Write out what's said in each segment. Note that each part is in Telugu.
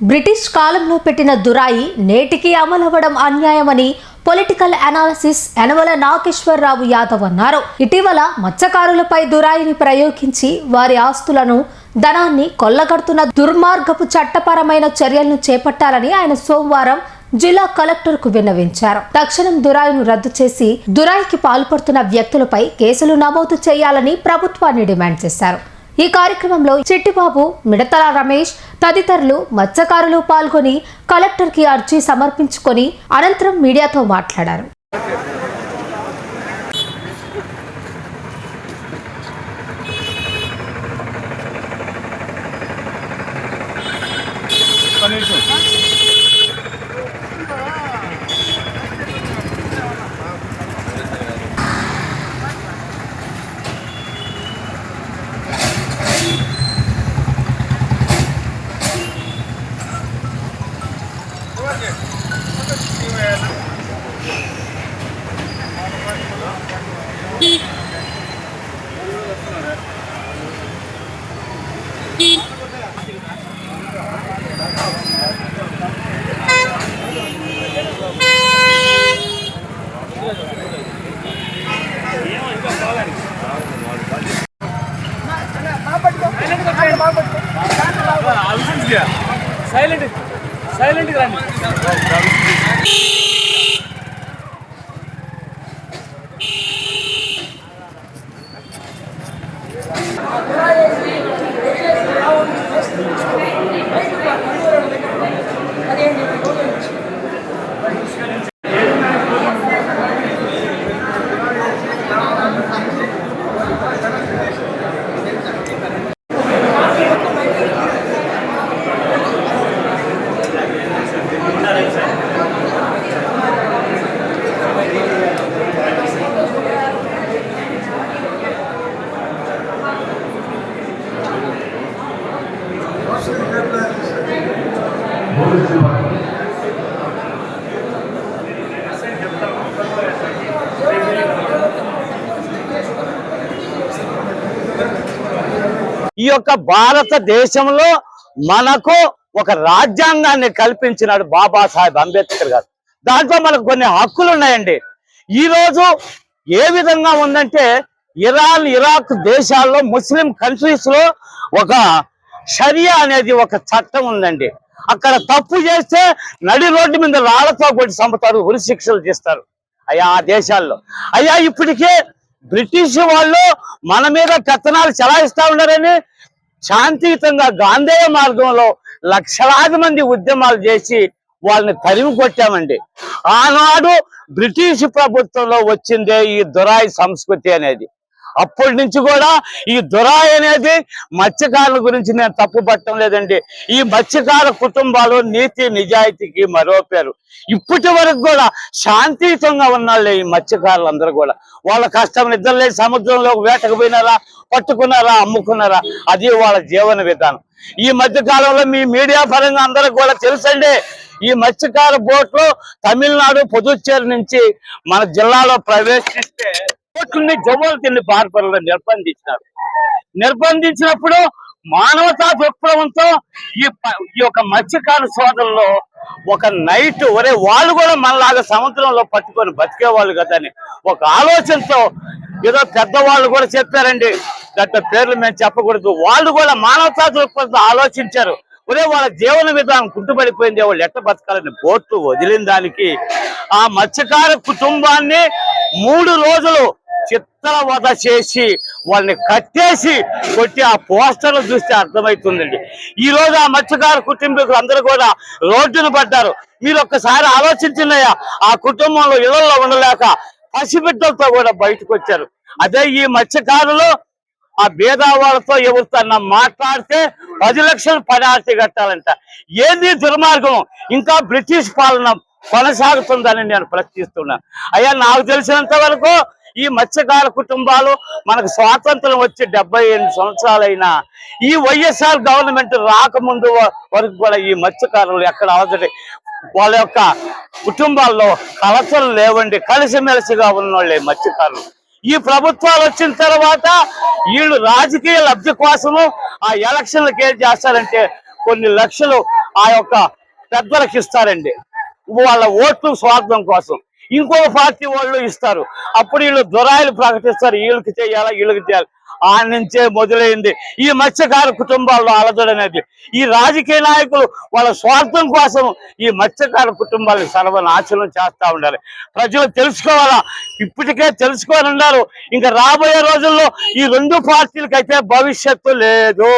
బ్రిటిష్ కాలంలో పెట్టిన దురాయి నేటికి అమలవడం అన్యాయమని పొలిటికల్ అనాలిసిస్ యనమల నాగేశ్వరరావు యాదవ్ అన్నారు. ఇటీవల మత్స్యకారులపై దురాయిని ప్రయోగించి వారి ఆస్తులను ధనాన్ని కొల్లగడుతున్న దుర్మార్గపు చట్టపరమైన చర్యలను చేపట్టాలని ఆయన సోమవారం జిల్లా కలెక్టర్కు విన్నవించారు. తక్షణం దురాయిను రద్దు చేసి దురాయికి పాల్పడుతున్న వ్యక్తులపై కేసులు నమోదు చేయాలని ప్రభుత్వాన్ని డిమాండ్ చేశారు. ఈ కార్యక్రమంలో చిట్టిబాబు, మిడతల రమేష్ తదితరులు మత్స్యకారులు పాల్గొని కలెక్టర్కి అర్జీ సమర్పించుకొని అనంతరం మీడియాతో మాట్లాడారు. సైలెంట్ రండి. ఈ యొక్క భారతదేశంలో మనకు ఒక రాజ్యాంగాన్ని కల్పించినాడు బాబాసాహెబ్ అంబేద్కర్ గారు. దాంట్లో మనకు కొన్ని హక్కులు ఉన్నాయండి. ఈ రోజు ఏ విధంగా ఉందంటే ఇరాన్, ఇరాక్ దేశాల్లో, ముస్లిం కంట్రీస్ లో ఒక షరియా అనేది ఒక చట్టం ఉందండి. అక్కడ తప్పు చేస్తే నడి రోడ్డు మీద రాళ్లతో కొట్టి చంపుతారు, ఉరి శిక్షలు చేస్తారు అయ్యా ఆ దేశాల్లో. అయ్యా ఇప్పటికే బ్రిటిష్ వాళ్ళు మన మీద కథనాలు చలాయిస్తా ఉన్నారని శాంతియుతంగా గాంధేయ మార్గంలో లక్షలాది మంది ఉద్యమాలు చేసి వాళ్ళని తరిమి కొట్టామండి. ఆనాడు బ్రిటిష్ ప్రభుత్వంలో వచ్చిందే ఈ దురాయి సంస్కృతి అనేది. అప్పటి నుంచి కూడా ఈ దురాయి అనేది మత్స్యకారుల గురించి నేను తప్పు పట్టడం లేదండి. ఈ మత్స్యకార కుటుంబాలు నీతి నిజాయితీకి మరో పేరు. ఇప్పటి వరకు కూడా శాంతియుతంగా ఉన్నాళ్ళే ఈ మత్స్యకారులు అందరూ కూడా. వాళ్ళ కష్టం నిద్రలే సముద్రంలో వేటకు పోయినారా, పట్టుకున్నారా, అమ్ముకున్నారా, అది వాళ్ళ జీవన విధానం. ఈ మధ్య కాలంలో మీ మీడియా పరంగా అందరికి కూడా తెలుసండి, ఈ మత్స్యకార బోట్లు తమిళనాడు, పుదుచ్చేరి నుంచి మన జిల్లాలో ప్రవేశిస్తే బోట్లని జవ్వలు తిండి పార్పరులు నిర్బంధించినప్పుడు మానవతా దృక్పథంతో ఈ యొక్క మత్స్యకార సోదరులు ఒక నైట్ వాళ్ళు కూడా మనలాగా సముద్రంలో పట్టుకొని బతికేవాళ్ళు కదా అని ఒక ఆలోచనతో ఏదో పెద్దవాళ్ళు కూడా చెప్పారండి. గత పేర్లు మేము చెప్పకూడదు. వాళ్ళు కూడా మానవతా దృక్పథంతో ఆలోచించారు. వాళ్ళ జీవన విధానం కుంటుపడిపోయింది, వాళ్ళు ఎట్ట బతకాలని బోట్లు వదిలిన దానికి ఆ మత్స్యకార కుటుంబాన్ని 3 రోజులు చిత్రవధ చేసి వాళ్ళని కట్టేసి కొట్టి ఆ పోస్టర్లు చూస్తే అర్థమవుతుందండి. ఈ రోజు ఆ మత్స్యకార కుటుంబీకులు అందరూ కూడా రోడ్డును పడ్డారు. మీరు ఒక్కసారి ఆలోచించినయ్యా, ఆ కుటుంబంలో ఇళ్లలో ఉండలేక పసిబిడ్డలతో కూడా బయటకు వచ్చారు. అదే ఈ మత్స్యకారులు ఆ భేదావాళ్ళతో ఎవరితో మాట్లాడితే 10 లక్షలు పెనాల్టీ కట్టాలంట. ఏది దుర్మార్గం? ఇంకా బ్రిటిష్ పాలన కొనసాగుతుందని నేను ప్రశ్నిస్తున్నాను. అయ్యా నాకు తెలిసినంత వరకు ఈ మత్స్యకార కుటుంబాలు మనకు స్వాతంత్రం వచ్చి 78 సంవత్సరాలైనా ఈ వైఎస్ఆర్ గవర్నమెంట్ రాకముందు వరకు కూడా ఈ మత్స్యకారులు ఎక్కడ అవసరం వాళ్ళ యొక్క కుటుంబాల్లో కలతలు లేవండి, కలిసిమెలిసిగా ఉన్నోళ్ళే మత్స్యకారులు. ఈ ప్రభుత్వాలు వచ్చిన తర్వాత వీళ్ళు రాజకీయ లబ్ధి కోసము ఆ ఎలక్షన్లకు ఏం చేస్తారంటే కొన్ని లక్షలు ఆ యొక్క పెద్దలకు ఇస్తారండి, వాళ్ళ ఓట్లు స్వార్థం కోసం. ఇంకొక పార్టీ వాళ్ళు ఇస్తారు, అప్పుడు వీళ్ళు దురాయిలు ప్రకటిస్తారు, వీళ్ళకి చేయాలా వీళ్ళకి చేయాలి. ఆ నుంచే మొదలైంది ఈ మత్స్యకార కుటుంబాల్లో అలజడి అనేది. ఈ రాజకీయ నాయకులు వాళ్ళ స్వార్థం కోసం ఈ మత్స్యకార కుటుంబాలను సర్వనాశనం చేస్తా ఉండాలి. ప్రజలు తెలుసుకోవాలా, ఇప్పటికే తెలుసుకొని ఉన్నారు. ఇంకా రాబోయే రోజుల్లో ఈ రెండు పార్టీలకైతే భవిష్యత్తు లేదు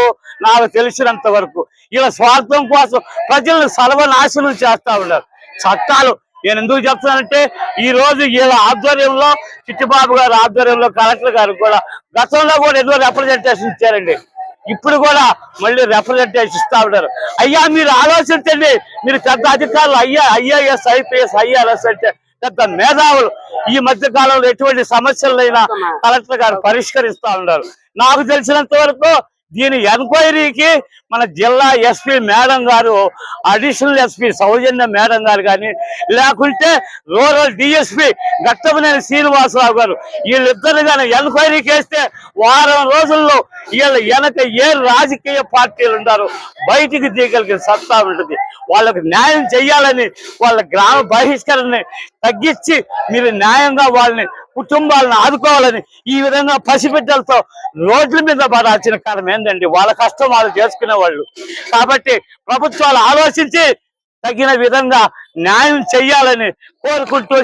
నాకు తెలిసినంత వరకు. ఇలా స్వార్థం కోసం ప్రజలను సర్వనాశనం చేస్తా ఉన్నారు. చట్టాలు నేను ఎందుకు చెప్తున్నానంటే, ఈ రోజు వీళ్ళ ఆధ్వర్యంలో, చిట్టిబాబు గారి ఆధ్వర్యంలో కలెక్టర్ గారు కూడా గతంలో కూడా ఎన్నో రిప్రజెంటేషన్ ఇచ్చారండి, ఇప్పుడు కూడా మళ్ళీ రిప్రజెంటేషన్ ఇస్తా ఉంటారు. అయ్యా మీరు ఆలోచించండి, మీరు పెద్ద అధికారులు, ఐఏఎస్ IPS IRS అంటే పెద్ద మేధావులు. ఈ మధ్య కాలంలో ఎటువంటి సమస్యలైనా కలెక్టర్ గారు పరిష్కరిస్తా ఉన్నారు. నాకు తెలిసినంత వరకు దీని ఎంక్వైరీకి మన జిల్లా SP మేడం గారు, అడిషనల్ SP సౌజన్య మేడం గారు కానీ, లేకుంటే రూరల్ DSP గట్టమనేని శ్రీనివాసరావు గారు, వీళ్ళిద్దరు కానీ ఎంక్వైరీకి వేస్తే వారం రోజుల్లో వీళ్ళ వెనక ఏ రాజకీయ పార్టీలు ఉన్నారో బయటికి తీయగలిగిన సత్తా ఉంటుంది. వాళ్ళకి న్యాయం చెయ్యాలని, వాళ్ళ గ్రామ బహిష్కరణని తగ్గించి మీరు న్యాయంగా వాళ్ళని కుటుంబాలను ఆదుకోవాలని ఈ విధంగా పసిబిడ్డలతో రోడ్ల మీద పడాల్సిన కారణం ఏంటండి? వాళ్ళ కష్టం వాళ్ళు చేసుకునే వాళ్ళు. కాబట్టి ప్రభుత్వాలు ఆలోచించి తగిన విధంగా న్యాయం చెయ్యాలని కోరుకుంటూ